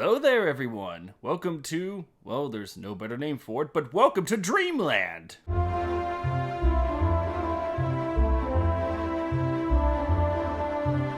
Hello there, everyone. Welcome to, well, there's no better name for it, but welcome to Dreamland.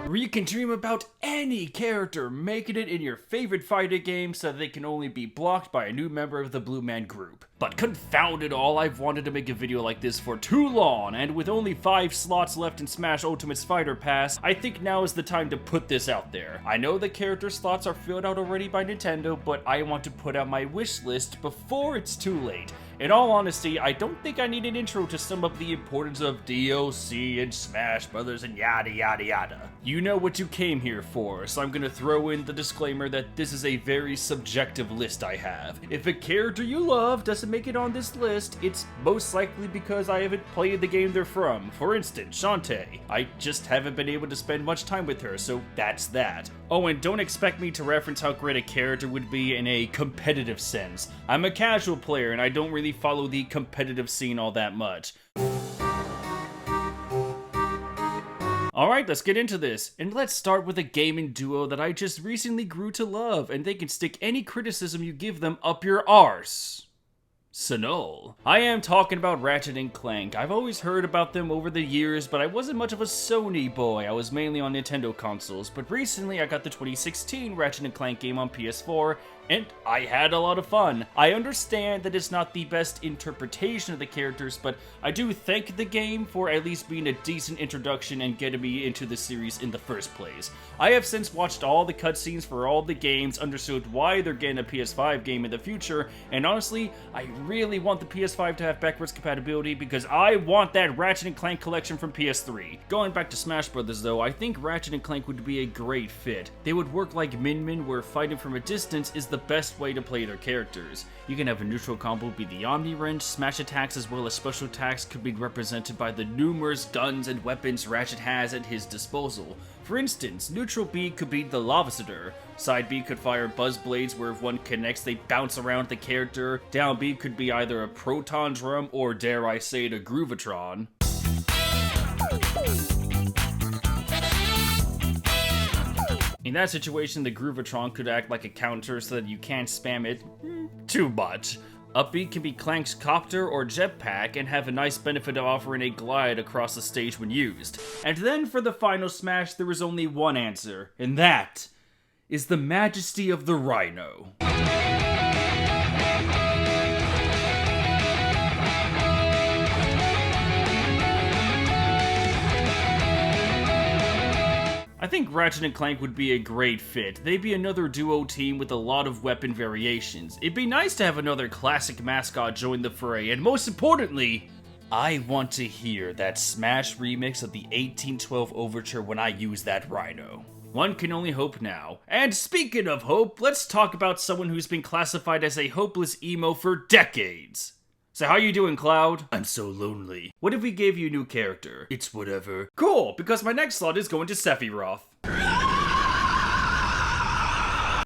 Where you can dream about any character making it in your favorite fighting game so that they can only be blocked by a new member of the Blue Man group. But confound it all, I've wanted to make a video like this for too long, and with only 5 slots left in Smash Ultimate's Fighter Pass, I think now is the time to put this out there. I know the character slots are filled out already by Nintendo, but I want to put out my wish list before it's too late. In all honesty, I don't think I need an intro to sum up the importance of DLC and Smash Brothers and yada yada yada. You know what you came here for, so I'm gonna throw in the disclaimer that this is a very subjective list I have. If a character you love doesn't make it on this list, it's most likely because I haven't played the game they're from. For instance, Shantae. I just haven't been able to spend much time with her, so that's that. Oh, and don't expect me to reference how great a character would be in a competitive sense. I'm a casual player and I don't really follow the competitive scene all that much. Alright, let's get into this, and let's start with a gaming duo that I just recently grew to love, and they can stick any criticism you give them up your arse. Sinol. I am talking about Ratchet Clank. I've always heard about them over the years, but I wasn't much of a Sony boy. I was mainly on Nintendo consoles, but recently I got the 2016 Ratchet Clank game on PS4, and I had a lot of fun. I understand that it's not the best interpretation of the characters, but I do thank the game for at least being a decent introduction and getting me into the series in the first place. I have since watched all the cutscenes for all the games, understood why they're getting a PS5 game in the future, and honestly, I really want the PS5 to have backwards compatibility because I want that Ratchet & Clank collection from PS3. Going back to Smash Brothers though, I think Ratchet & Clank would be a great fit. They would work like Min Min, where fighting from a distance is the best way to play their characters. You can have a neutral combo be the Omni Wrench, smash attacks as well as special attacks could be represented by the numerous guns and weapons Ratchet has at his disposal. For instance, neutral B could be the Lavasadur, side B could fire Buzz Blades where if one connects they bounce around the character, down B could be either a Proton Drum or dare I say it, a Groovitron. In that situation, the Groovitron could act like a counter so that you can't spam it too much. Up B can be Clank's copter or jetpack and have a nice benefit of offering a glide across the stage when used. And then for the final smash, there is only one answer, and that is the majesty of the Rhino. I think Ratchet & Clank would be a great fit. They'd be another duo team with a lot of weapon variations. It'd be nice to have another classic mascot join the fray, and most importantly, I want to hear that Smash remix of the 1812 Overture when I use that Rhino. One can only hope now. And speaking of hope, let's talk about someone who's been classified as a hopeless emo for decades. So how you doing, Cloud? I'm so lonely. What if we gave you a new character? It's whatever. Cool, because my next slot is going to Sephiroth.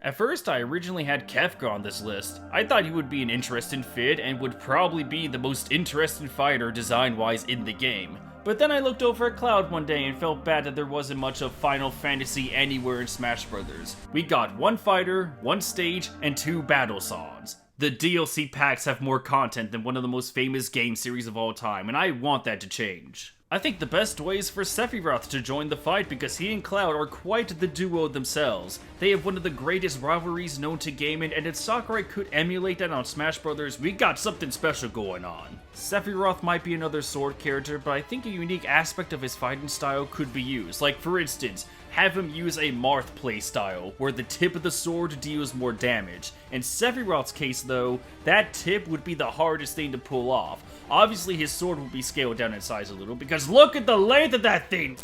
At first, I originally had Kefka on this list. I thought he would be an interesting fit and would probably be the most interesting fighter design-wise in the game. But then I looked over at Cloud one day and felt bad that there wasn't much of Final Fantasy anywhere in Smash Brothers. We got one fighter, one stage, and 2 battle songs. The DLC packs have more content than one of the most famous game series of all time, and I want that to change. I think the best way is for Sephiroth to join the fight because he and Cloud are quite the duo themselves. They have one of the greatest rivalries known to gaming, and if Sakurai could emulate that on Smash Brothers, we got something special going on. Sephiroth might be another sword character, but I think a unique aspect of his fighting style could be used. Like for instance, have him use a Marth playstyle, where the tip of the sword deals more damage. In Sephiroth's case though, that tip would be the hardest thing to pull off. Obviously his sword will be scaled down in size a little, because look at the length of that thing!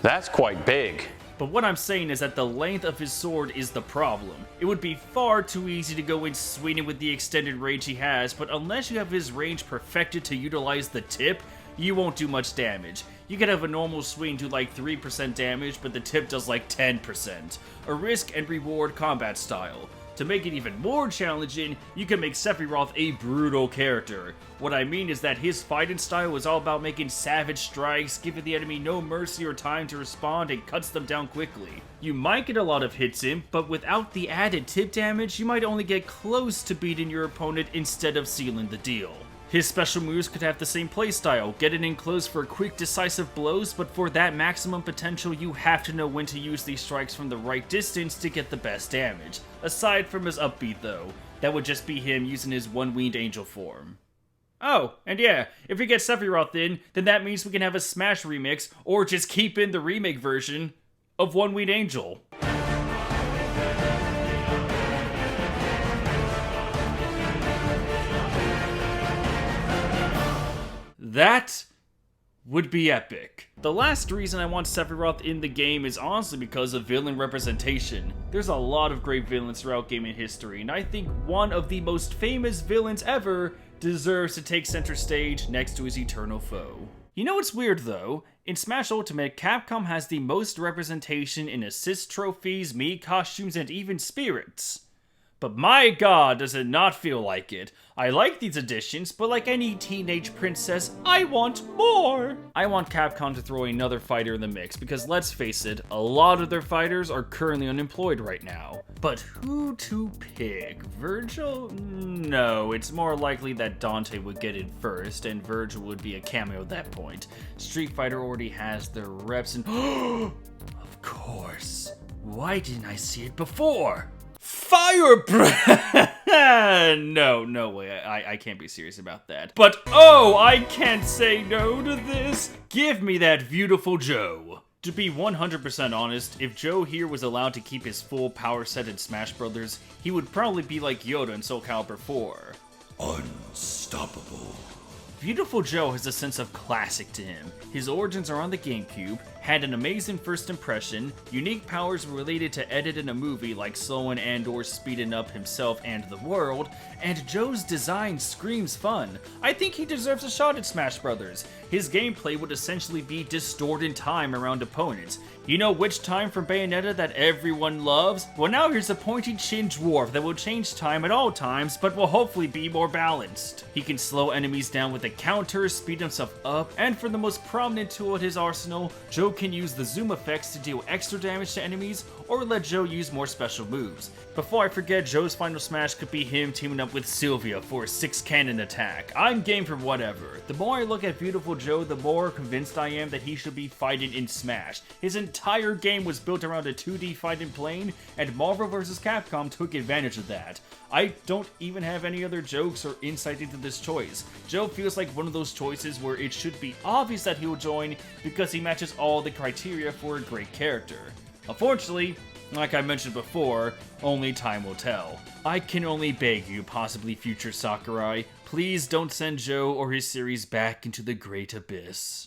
That's quite big. But what I'm saying is that the length of his sword is the problem. It would be far too easy to go in swinging with the extended range he has, but unless you have his range perfected to utilize the tip, you won't do much damage. You could have a normal swing do like 3% damage, but the tip does like 10%. A risk and reward combat style. To make it even more challenging, you can make Sephiroth a brutal character. What I mean is that his fighting style is all about making savage strikes, giving the enemy no mercy or time to respond, and cuts them down quickly. You might get a lot of hits in, but without the added tip damage, you might only get close to beating your opponent instead of sealing the deal. His special moves could have the same playstyle, getting in close for quick decisive blows, but for that maximum potential you have to know when to use these strikes from the right distance to get the best damage. Aside from his upbeat though, that would just be him using his one-winged angel form. Oh, and yeah, if we get Sephiroth in, then that means we can have a Smash remix, or just keep in the remake version of One-Winged Angel. That would be epic. The last reason I want Sephiroth in the game is honestly because of villain representation. There's a lot of great villains throughout gaming history, and I think one of the most famous villains ever deserves to take center stage next to his eternal foe. You know what's weird though? In Smash Ultimate, Capcom has the most representation in assist trophies, Mii costumes, and even spirits. But my god, does it not feel like it. I like these additions, but like any teenage princess, I want more! I want Capcom to throw another fighter in the mix, because let's face it, a lot of their fighters are currently unemployed right now. But who to pick? Virgil? No, it's more likely that Dante would get in first, and Virgil would be a cameo at that point. Street Fighter already has their reps and... Of course! Why didn't I see it before? Fire breath! No way, I can't be serious about that. But oh, I can't say no to this! Give me that beautiful Joe! To be 100% honest, if Joe here was allowed to keep his full power set in Smash Bros., he would probably be like Yoda in Soul Calibur 4. Unstoppable. Beautiful Joe has a sense of classic to him. His origins are on the GameCube, had an amazing first impression, unique powers related to editing a movie like slowing and/or speeding up himself and the world, and Joe's design screams fun. I think he deserves a shot at Smash Bros. His gameplay would essentially be distorting time around opponents. You know which time from Bayonetta that everyone loves? Well, now here's a pointy chin dwarf that will change time at all times, but will hopefully be more balanced. He can slow enemies down with a counter, speed himself up, and for the most prominent tool at his arsenal, Joe can use the zoom effects to deal extra damage to enemies, or let Joe use more special moves. Before I forget, Joe's final smash could be him teaming up with Sylvia for a 6-cannon attack. I'm game for whatever. The more I look at Beautiful Joe, the more convinced I am that he should be fighting in Smash. His entire game was built around a 2D fighting plane, and Marvel vs. Capcom took advantage of that. I don't even have any other jokes or insight into this choice. Joe feels like one of those choices where it should be obvious that he will join because he matches all the criteria for a great character. Unfortunately, like I mentioned before, only time will tell. I can only beg you, possibly future Sakurai, please don't send Joe or his series back into the great abyss.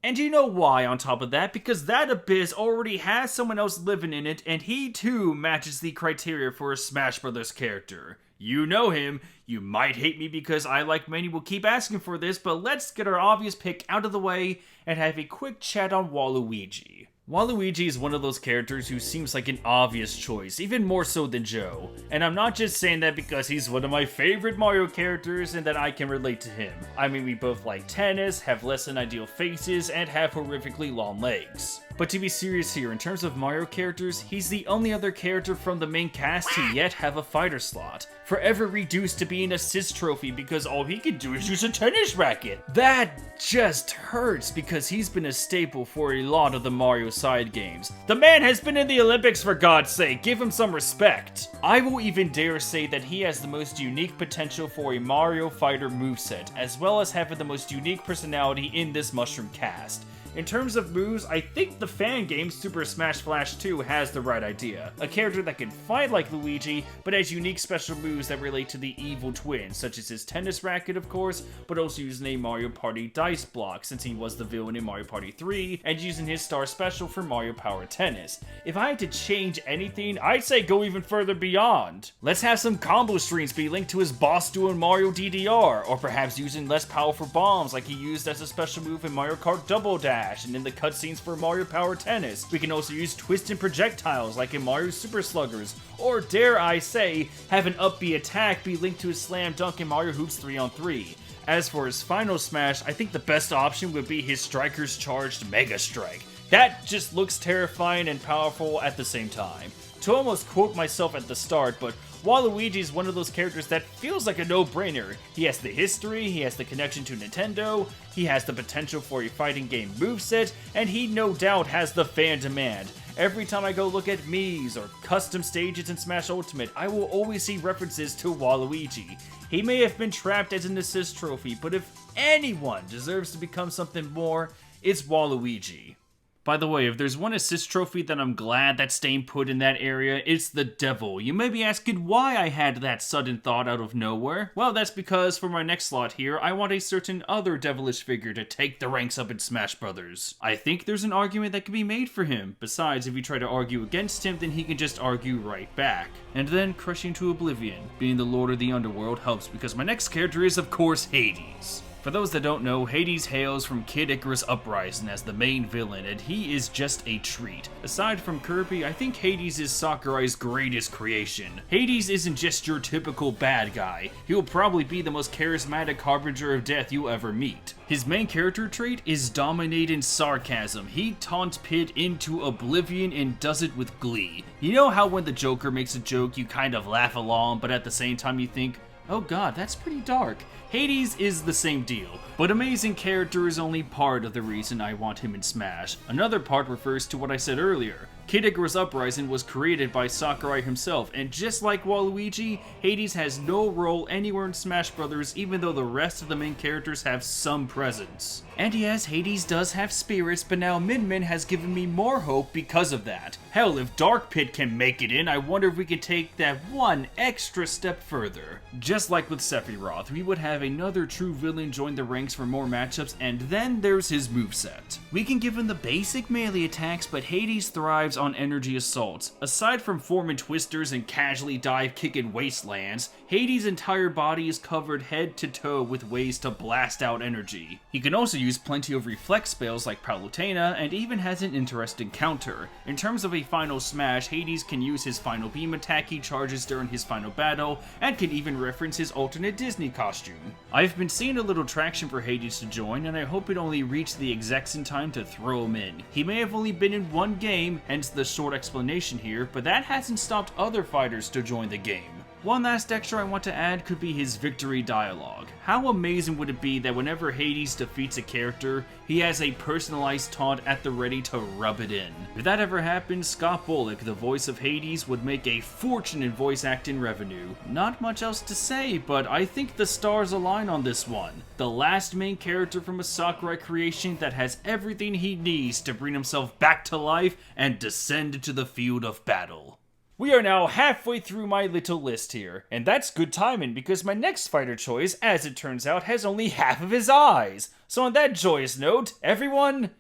And you know why on top of that? Because that abyss already has someone else living in it, and he too matches the criteria for a Smash Bros. Character. You know him. You might hate me because I, like many, will keep asking for this, but let's get our obvious pick out of the way and have a quick chat on Waluigi. Waluigi is one of those characters who seems like an obvious choice, even more so than Joe. And I'm not just saying that because he's one of my favorite Mario characters and that I can relate to him. I mean, we both like tennis, have less than ideal faces, and have horrifically long legs. But to be serious here, in terms of Mario characters, he's the only other character from the main cast to yet have a fighter slot. Forever reduced to being an assist trophy because all he can do is use a tennis racket. That just hurts because he's been a staple for a lot of the Mario side games. The man has been in the Olympics, for God's sake, give him some respect. I will even dare say that he has the most unique potential for a Mario fighter moveset, as well as having the most unique personality in this mushroom cast. In terms of moves, I think the fan game Super Smash Flash 2 has the right idea. A character that can fight like Luigi, but has unique special moves that relate to the evil twin, such as his tennis racket of course, but also using a Mario Party dice block since he was the villain in Mario Party 3, and using his star special for Mario Power Tennis. If I had to change anything, I'd say go even further beyond. Let's have some combo streams be linked to his boss duo in Mario DDR, or perhaps using less powerful bombs like he used as a special move in Mario Kart Double Dash, Dash and in the cutscenes for Mario Power Tennis. We can also use twist and projectiles like in Mario Super Sluggers, or dare I say, have an up B attack be linked to a slam dunk in Mario Hoops 3-on-3. As for his final smash, I think the best option would be his Striker's Charged Mega Strike. That just looks terrifying and powerful at the same time. To almost quote myself at the start, but Waluigi is one of those characters that feels like a no-brainer. He has the history, he has the connection to Nintendo, he has the potential for a fighting game moveset, and he no doubt has the fan demand. Every time I go look at Mii's or custom stages in Smash Ultimate, I will always see references to Waluigi. He may have been trapped as an assist trophy, but if anyone deserves to become something more, it's Waluigi. By the way, if there's one assist trophy that I'm glad that's staying put in that area, it's the Devil. You may be asking why I had that sudden thought out of nowhere. Well, that's because for my next slot here, I want a certain other devilish figure to take the ranks up in Smash Brothers. I think there's an argument that can be made for him. Besides, if you try to argue against him, then he can just argue right back. And then crushing to oblivion. Being the Lord of the Underworld helps because my next character is, of course, Hades. For those that don't know, Hades hails from Kid Icarus Uprising as the main villain, and he is just a treat. Aside from Kirby, I think Hades is Sakurai's greatest creation. Hades isn't just your typical bad guy. He'll probably be the most charismatic harbinger of death you'll ever meet. His main character trait is dominating sarcasm. He taunts Pit into oblivion and does it with glee. You know how when the Joker makes a joke, you kind of laugh along, but at the same time you think, oh god, that's pretty dark. Hades is the same deal, but amazing character is only part of the reason I want him in Smash. Another part refers to what I said earlier. Kid Icarus Uprising was created by Sakurai himself, and just like Waluigi, Hades has no role anywhere in Smash Brothers even though the rest of the main characters have some presence. And yes, Hades does have spirits, but now Min Min has given me more hope because of that. Hell, if Dark Pit can make it in, I wonder if we could take that one extra step further. Just like with Sephiroth, we would have another true villain join the ranks for more matchups, and then there's his moveset. We can give him the basic melee attacks, but Hades thrives on energy assaults. Aside from forming twisters and casually dive kicking wastelands, Hades' entire body is covered head to toe with ways to blast out energy. He can also use plenty of reflex spells like Palutena, and even has an interesting counter. In terms of a final smash, Hades can use his final beam attack he charges during his final battle, and can even reference his alternate Disney costume. I've been seeing a little traction for Hades to join, and I hope it only reached the execs in time to throw him in. He may have only been in one game, hence the short explanation here, but that hasn't stopped other fighters to join the game. One last extra I want to add could be his victory dialogue. How amazing would it be that whenever Hades defeats a character, he has a personalized taunt at the ready to rub it in. If that ever happened, Scott Bullock, the voice of Hades, would make a fortune in voice acting revenue. Not much else to say, but I think the stars align on this one. The last main character from a Sakurai creation that has everything he needs to bring himself back to life and descend into the field of battle. We are now halfway through my little list here, and that's good timing because my next fighter choice, as it turns out, has only half of his eyes. So on that joyous note, everyone,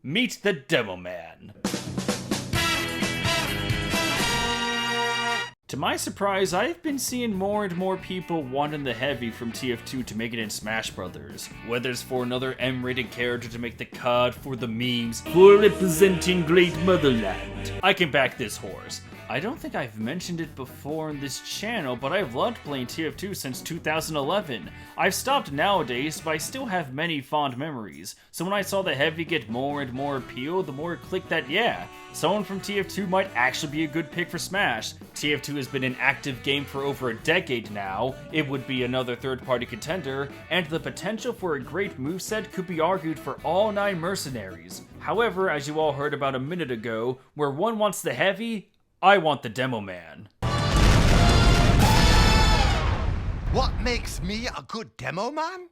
meet the Demoman. To my surprise, I've been seeing more and more people wanting the Heavy from TF2 to make it in Smash Brothers. Whether it's for another M-rated character to make the cut, for the memes, for representing Great Motherland. I can back this horse. I don't think I've mentioned it before in this channel, but I've loved playing TF2 since 2011. I've stopped nowadays, but I still have many fond memories. So when I saw the Heavy get more and more appeal, the more it clicked that yeah, someone from TF2 might actually be a good pick for Smash. TF2 has been an active game for over a decade now, it would be another third-party contender, and the potential for a great moveset could be argued for all 9 mercenaries. However, as you all heard about a minute ago, where one wants the Heavy, I want the Demoman. What makes me a good Demoman?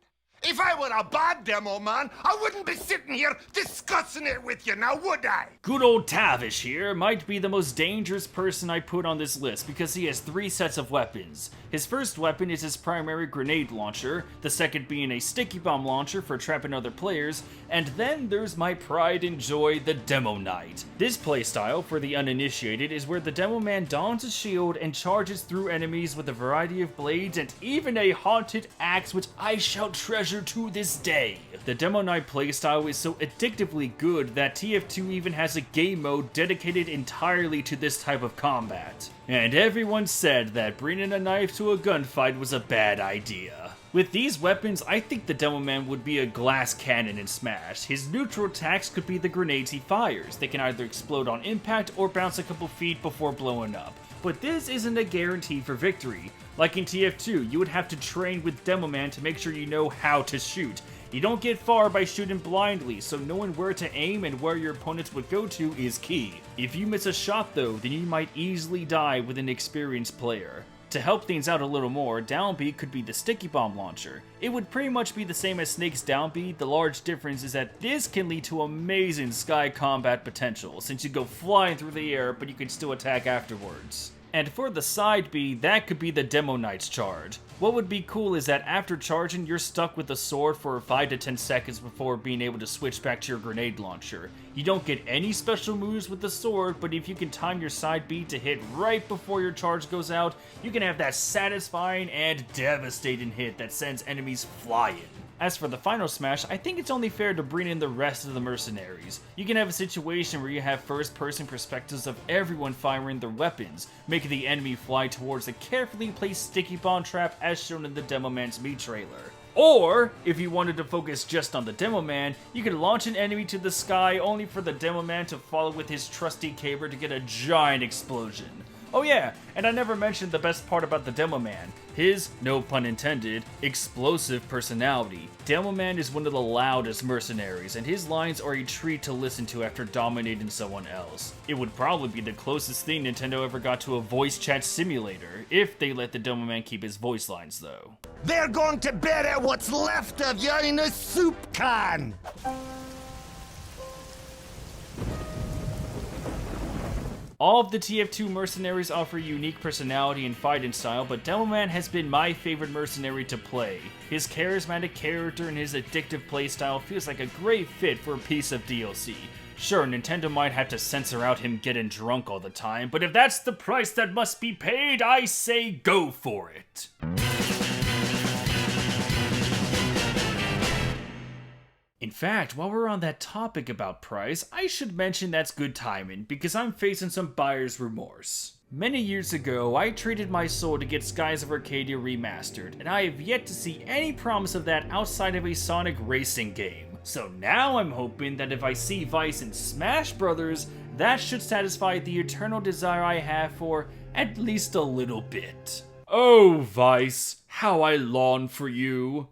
If I were a bad Demoman, I wouldn't be sitting here discussing it with you now, would I? Good old Tavish here might be the most dangerous person I put on this list because he has 3 sets of weapons. His first weapon is his primary grenade launcher, the second being a sticky bomb launcher for trapping other players, and then there's my pride and joy, the Demo Knight. This playstyle, for the uninitiated, is where the Demoman dons a shield and charges through enemies with a variety of blades and even a haunted axe which I shall treasure to this day. The Demo Knight playstyle is so addictively good that TF2 even has a game mode dedicated entirely to this type of combat. And everyone said that bringing a knife to a gunfight was a bad idea. With these weapons, I think the Demoman would be a glass cannon in Smash. His neutral attacks could be the grenades he fires. They can either explode on impact or bounce a couple feet before blowing up. But this isn't a guarantee for victory. Like in TF2, you would have to train with Demoman to make sure you know how to shoot. You don't get far by shooting blindly, so knowing where to aim and where your opponents would go to is key. If you miss a shot though, then you might easily die with an experienced player. To help things out a little more, down B could be the sticky bomb launcher. It would pretty much be the same as Snake's down B. The large difference is that this can lead to amazing sky combat potential, since you go flying through the air but you can still attack afterwards. And for the side B, that could be the Demo Knight's charge. What would be cool is that after charging, you're stuck with the sword for 5 to 10 seconds before being able to switch back to your grenade launcher. You don't get any special moves with the sword, but if you can time your side B to hit right before your charge goes out, you can have that satisfying and devastating hit that sends enemies flying. As for the final Smash, I think it's only fair to bring in the rest of the mercenaries. You can have a situation where you have first-person perspectives of everyone firing their weapons, making the enemy fly towards a carefully placed sticky bomb trap as shown in the Demoman's Mii trailer. Or, if you wanted to focus just on the Demoman, you could launch an enemy to the sky only for the Demoman to follow with his trusty caber to get a giant explosion. Oh yeah, and I never mentioned the best part about the Demoman. His, no pun intended, explosive personality. Demoman is one of the loudest mercenaries, and his lines are a treat to listen to after dominating someone else. It would probably be the closest thing Nintendo ever got to a voice chat simulator, if they let the Demoman keep his voice lines though. They're going to bury what's left of you in a soup can! All of the TF2 mercenaries offer unique personality and fighting style, but Demoman has been my favorite mercenary to play. His charismatic character and his addictive playstyle feels like a great fit for a piece of DLC. Sure, Nintendo might have to censor out him getting drunk all the time, but if that's the price that must be paid, I say go for it. In fact, while we're on that topic about price, I should mention that's good timing, because I'm facing some buyer's remorse. Many years ago, I traded my soul to get Skies of Arcadia remastered, and I have yet to see any promise of that outside of a Sonic racing game. So now I'm hoping that if I see Vice in Smash Brothers, that should satisfy the eternal desire I have for at least a little bit. Oh, Vice, how I long for you.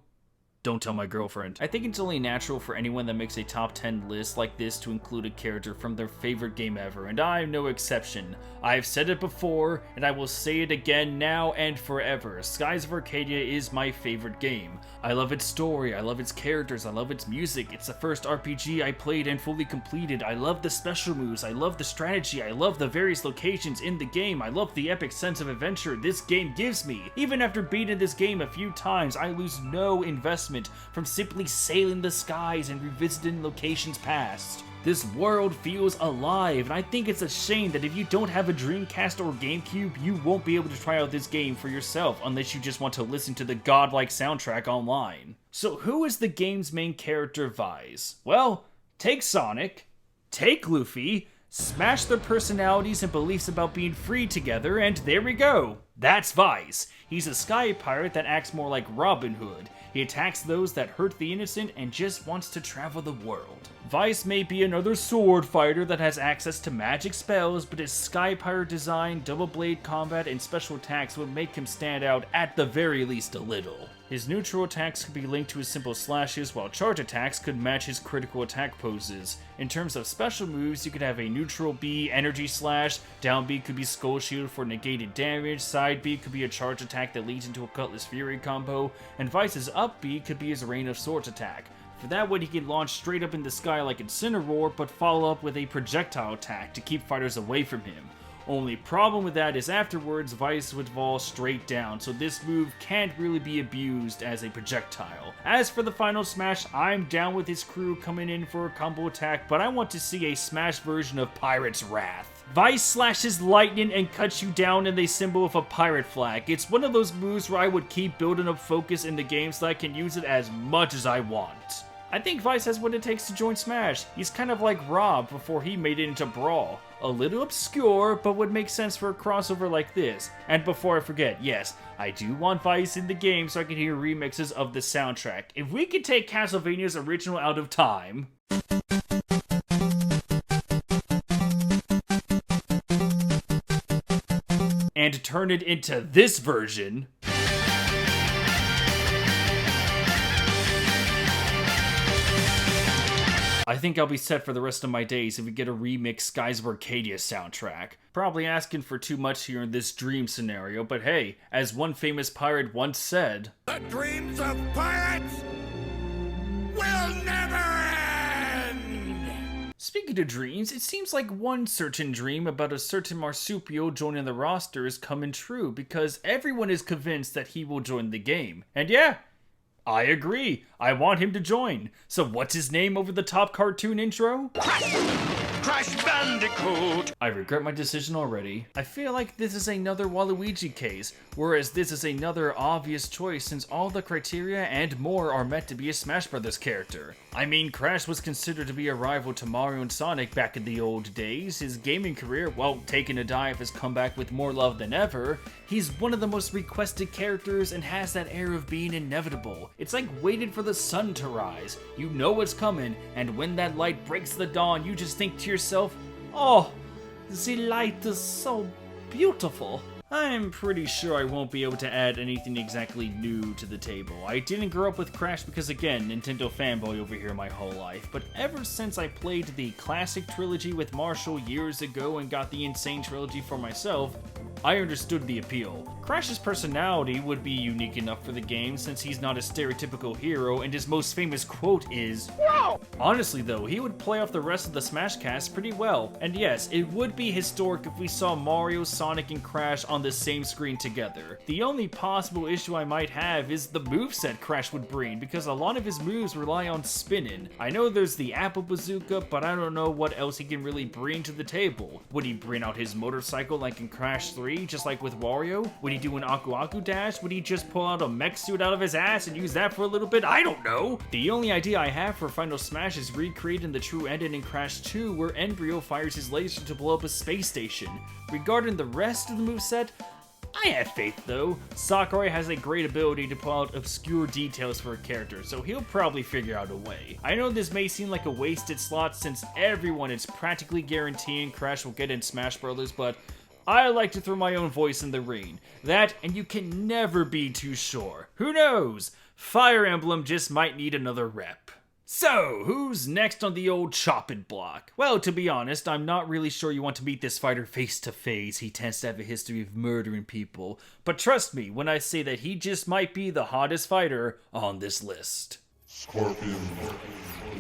Don't tell my girlfriend. I think it's only natural for anyone that makes a top 10 list like this to include a character from their favorite game ever, and I'm no exception. I've said it before, and I will say it again now and forever. Skies of Arcadia is my favorite game. I love its story, I love its characters, I love its music. It's the first RPG I played and fully completed. I love the special moves, I love the strategy, I love the various locations in the game, I love the epic sense of adventure this game gives me. Even after beating this game a few times, I lose no investment from simply sailing the skies and revisiting locations past. This world feels alive, and I think it's a shame that if you don't have a Dreamcast or GameCube, you won't be able to try out this game for yourself unless you just want to listen to the godlike soundtrack online. So who is the game's main character Vice? Well, take Sonic, take Luffy, smash their personalities and beliefs about being free together, and there we go. That's Vice. He's a sky pirate that acts more like Robin Hood. He attacks those that hurt the innocent and just wants to travel the world. Vice may be another sword fighter that has access to magic spells, but his sky pirate design, double blade combat, and special attacks would make him stand out at the very least a little. His neutral attacks could be linked to his simple slashes, while charge attacks could match his critical attack poses. In terms of special moves, you could have a neutral B energy slash, down B could be skull shield for negated damage, side B could be a charge attack that leads into a Cutlass Fury combo, and Vice's up B could be his Rain of Swords attack. For that one, he can launch straight up in the sky like Incineroar, but follow up with a projectile attack to keep fighters away from him. Only problem with that is afterwards, Vice would fall straight down, so this move can't really be abused as a projectile. As for the final Smash, I'm down with his crew coming in for a combo attack, but I want to see a Smash version of Pirate's Wrath. Vice slashes lightning and cuts you down in the symbol of a pirate flag. It's one of those moves where I would keep building up focus in the game so I can use it as much as I want. I think Vice has what it takes to join Smash. He's kind of like Rob before he made it into Brawl. A little obscure, but would make sense for a crossover like this. And before I forget, yes, I do want Vice in the game so I can hear remixes of the soundtrack. If we could take Castlevania's original out of time... and turn it into this version... I think I'll be set for the rest of my days if we get a remix Skies of Arcadia soundtrack. Probably asking for too much here in this dream scenario, but hey, as one famous pirate once said, The dreams of pirates will never end! Speaking of dreams, it seems like one certain dream about a certain marsupial joining the roster is coming true because everyone is convinced that he will join the game. And yeah, I agree. I want him to join. So what's his name over the top cartoon intro? Crash Bandicoot! I regret my decision already. I feel like this is another Waluigi case, whereas this is another obvious choice since all the criteria and more are meant to be a Smash Bros. Character. I mean, Crash was considered to be a rival to Mario and Sonic back in the old days. His gaming career, while taking a dive, has come back with more love than ever. He's one of the most requested characters and has that air of being inevitable. It's like waiting for the sun to rise. You know what's coming, and when that light breaks the dawn, you just think to yourself, oh, the light is so beautiful. I'm pretty sure I won't be able to add anything exactly new to the table. I didn't grow up with Crash because, again, Nintendo fanboy over here my whole life, but ever since I played the classic trilogy with Marshall years ago and got the Insane trilogy for myself, I understood the appeal. Crash's personality would be unique enough for the game since he's not a stereotypical hero and his most famous quote is, "Whoa!" Honestly though, he would play off the rest of the Smash cast pretty well. And yes, it would be historic if we saw Mario, Sonic, and Crash on the same screen together. The only possible issue I might have is the moveset Crash would bring because a lot of his moves rely on spinning. I know there's the Apple Bazooka, but I don't know what else he can really bring to the table. Would he bring out his motorcycle like in Crash 3, just like with Wario? Would he do an Aku Aku dash? Would he just pull out a mech suit out of his ass and use that for a little bit? I don't know! The only idea I have for Final Smash is recreating the true ending in Crash 2 where Embryo fires his laser to blow up a space station. Regarding the rest of the moveset, I have faith though. Sakurai has a great ability to pull out obscure details for a character, so he'll probably figure out a way. I know this may seem like a wasted slot since everyone is practically guaranteeing Crash will get in Smash Bros, but I like to throw my own voice in the ring. That, and you can never be too sure. Who knows? Fire Emblem just might need another rep. So, who's next on the old chopping block? Well, to be honest, I'm not really sure you want to meet this fighter face to face. He tends to have a history of murdering people. But trust me when I say that he just might be the hottest fighter on this list. Scorpion,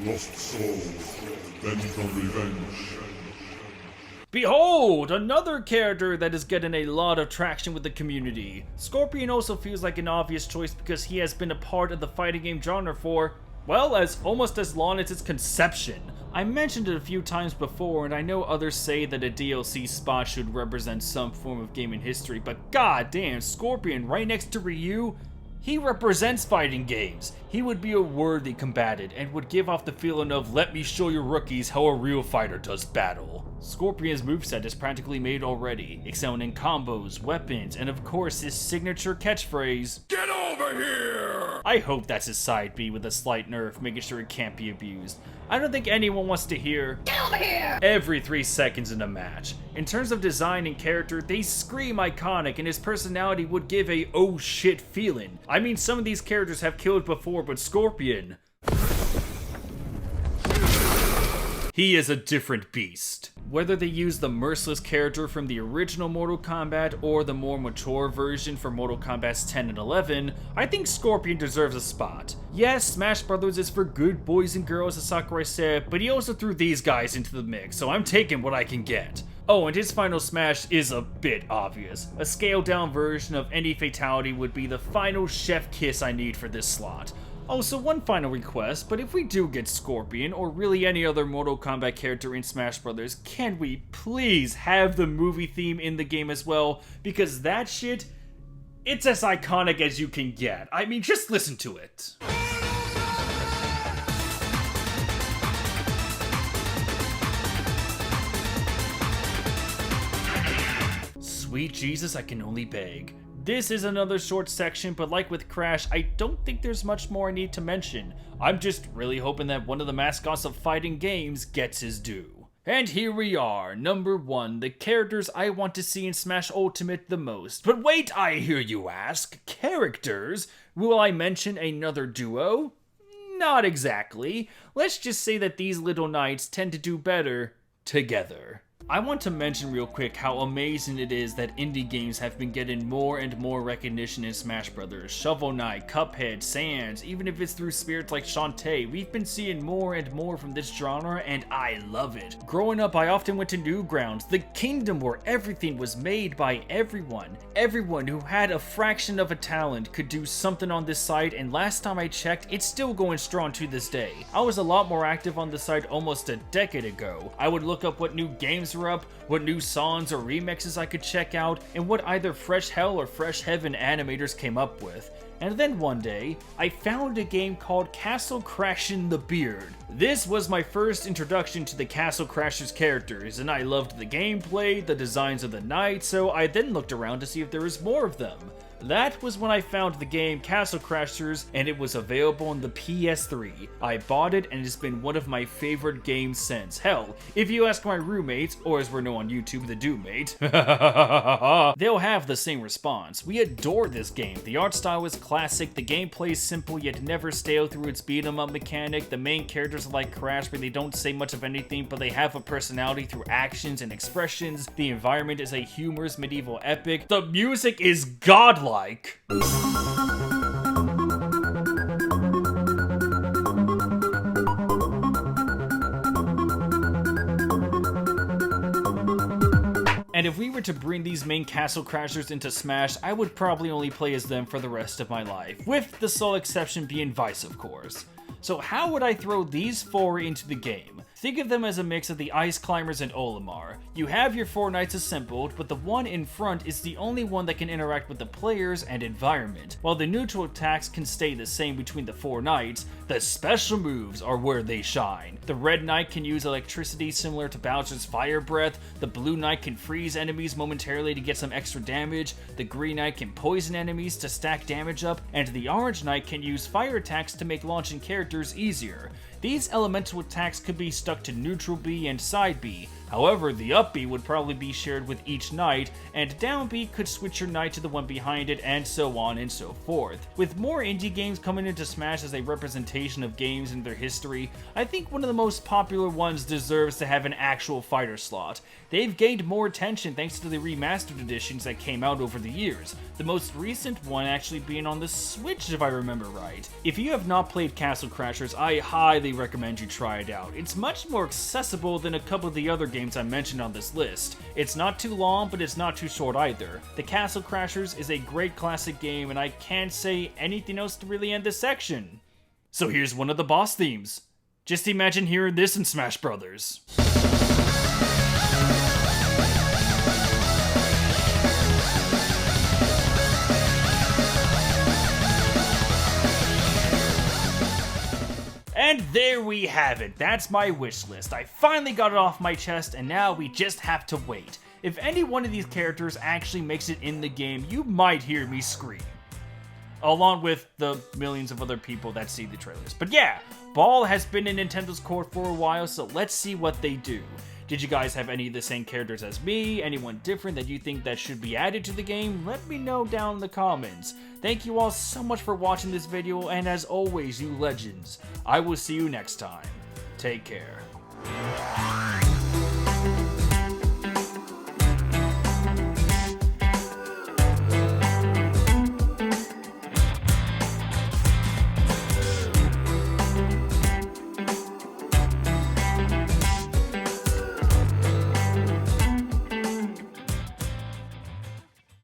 lost soul, bent on revenge. Behold, another character that is getting a lot of traction with the community. Scorpion also feels like an obvious choice because he has been a part of the fighting game genre for, well, almost as long as its conception. I mentioned it a few times before, and I know others say that a DLC spot should represent some form of gaming history, but goddamn, Scorpion right next to Ryu? He represents fighting games. He would be a worthy combatant and would give off the feeling of, let me show you rookies how a real fighter does battle. Scorpion's moveset is practically made already, excelling in combos, weapons, and of course his signature catchphrase, Get over here! I hope that's his side B with a slight nerf, making sure it can't be abused. I don't think anyone wants to hear, Get over here! Every 3 seconds in a match. In terms of design and character, they scream iconic and his personality would give a oh shit feeling. I mean, some of these characters have killed before, but Scorpion, he is a different beast. Whether they use the merciless character from the original Mortal Kombat or the more mature version for Mortal Kombat 10 and 11, I think Scorpion deserves a spot. Yes, Smash Bros. Is for good boys and girls, as Sakurai said, but he also threw these guys into the mix, so I'm taking what I can get. Oh, and his final smash is a bit obvious. A scaled down version of any fatality would be the final chef kiss I need for this slot. Also, one final request, but if we do get Scorpion, or really any other Mortal Kombat character in Smash Bros., can we please have the movie theme in the game as well? Because that shit, it's as iconic as you can get. I mean, just listen to it. Sweet Jesus, I can only beg. This is another short section, but like with Crash, I don't think there's much more I need to mention. I'm just really hoping that one of the mascots of fighting games gets his due. And here we are, number 1, the characters I want to see in Smash Ultimate the most. But wait, I hear you ask, characters? Will I mention another duo? Not exactly. Let's just say that these little knights tend to do better together. I want to mention real quick how amazing it is that indie games have been getting more and more recognition in Smash Bros. Shovel Knight, Cuphead, Sans, even if it's through spirits like Shantae, we've been seeing more and more from this genre, and I love it. Growing up, I often went to Newgrounds, the kingdom where everything was made by everyone. Everyone who had a fraction of a talent could do something on this site, and last time I checked, it's still going strong to this day. I was a lot more active on the site almost a decade ago. I would look up what new games were up, what new songs or remixes I could check out, and what either Fresh Hell or Fresh Heaven animators came up with. And then one day, I found a game called Castle Crashin' the Beard. This was my first introduction to the Castle Crashers characters, and I loved the gameplay, the designs of the knights, so I then looked around to see if there was more of them. That was when I found the game Castle Crashers, and it was available on the PS3. I bought it, and it's been one of my favorite games since. Hell, if you ask my roommates, or as we're known on YouTube, the Doommate, they'll have the same response. We adore this game. The art style is classic, the gameplay is simple yet never stale through its beat-em-up mechanic, the main characters are like Crash where they don't say much of anything, but they have a personality through actions and expressions, the environment is a humorous medieval epic, the music is godlike. And if we were to bring these main Castle Crashers into Smash, I would probably only play as them for the rest of my life, with the sole exception being Vice, of course. So how would I throw these 4 into the game? Think of them as a mix of the Ice Climbers and Olimar. You have your 4 knights assembled, but the one in front is the only one that can interact with the players and environment. While the neutral attacks can stay the same between the 4 knights, the special moves are where they shine. The red knight can use electricity similar to Bowser's Fire Breath, the blue knight can freeze enemies momentarily to get some extra damage, the green knight can poison enemies to stack damage up, and the orange knight can use fire attacks to make launching characters easier. These elemental attacks could be stuck to neutral B and side B, however the up B would probably be shared with each knight, and down B could switch your knight to the one behind it, and so on and so forth. With more indie games coming into Smash as a representation of games and their history, I think one of the most popular ones deserves to have an actual fighter slot. They've gained more attention thanks to the remastered editions that came out over the years, the most recent one actually being on the Switch if I remember right. If you have not played Castle Crashers, I highly recommend you try it out. It's much more accessible than a couple of the other games I mentioned on this list. It's not too long, but it's not too short either. The Castle Crashers is a great classic game, and I can't say anything else to really end this section. So here's one of the boss themes. Just imagine hearing this in Smash Brothers. And there we have it, that's my wish list. I finally got it off my chest, and now we just have to wait. If any one of these characters actually makes it in the game, you might hear me scream. Along with the millions of other people that see the trailers. But yeah, Ball has been in Nintendo's court for a while, so let's see what they do. Did you guys have any of the same characters as me? Anyone different that you think that should be added to the game? Let me know down in the comments. Thank you all so much for watching this video, and as always, you legends, I will see you next time. Take care.